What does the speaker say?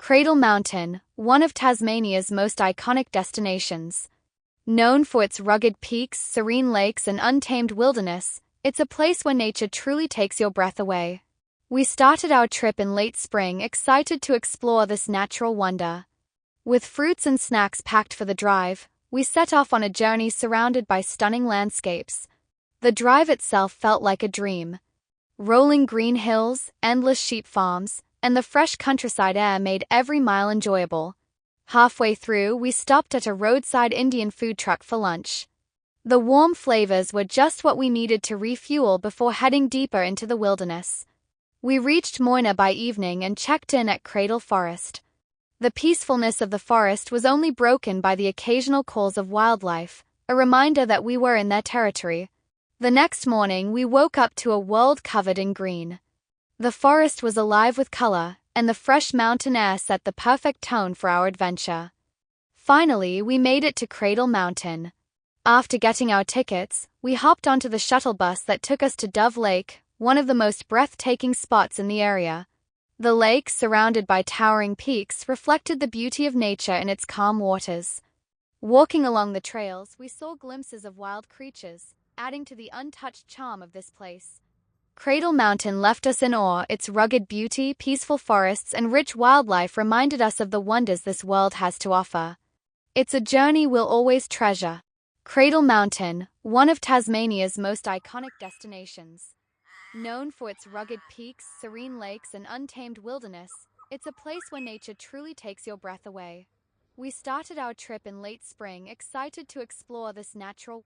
Cradle Mountain, one of Tasmania's most iconic destinations. Known for its rugged peaks, serene lakes, and untamed wilderness, it's a place where nature truly takes your breath away. We started our trip in late spring, excited to explore this natural wonder. With fruits and snacks packed for the drive, we set off on a journey surrounded by stunning landscapes. The drive itself felt like a dream. Rolling green hills, endless sheep farms, and the fresh countryside air made every mile enjoyable. Halfway through, we stopped at a roadside Indian food truck for lunch. The warm flavors were just what we needed to refuel before heading deeper into the wilderness. We reached Moina by evening and checked in at Cradle Forest. The peacefulness of the forest was only broken by the occasional calls of wildlife, a reminder that we were in their territory. The next morning, we woke up to a world covered in green. The forest was alive with color, and the fresh mountain air set the perfect tone for our adventure. Finally, we made it to Cradle Mountain. After getting our tickets, we hopped onto the shuttle bus that took us to Dove Lake, one of the most breathtaking spots in the area. The lake, surrounded by towering peaks, reflected the beauty of nature in its calm waters. Walking along the trails, we saw glimpses of wild creatures, adding to the untouched charm of this place. Cradle Mountain left us in awe. Its rugged beauty, peaceful forests, and rich wildlife reminded us of the wonders this world has to offer. It's a journey we'll always treasure. Cradle Mountain, one of Tasmania's most iconic destinations. Known for its rugged peaks, serene lakes, and untamed wilderness, it's a place where nature truly takes your breath away. We started our trip in late spring, excited to explore this natural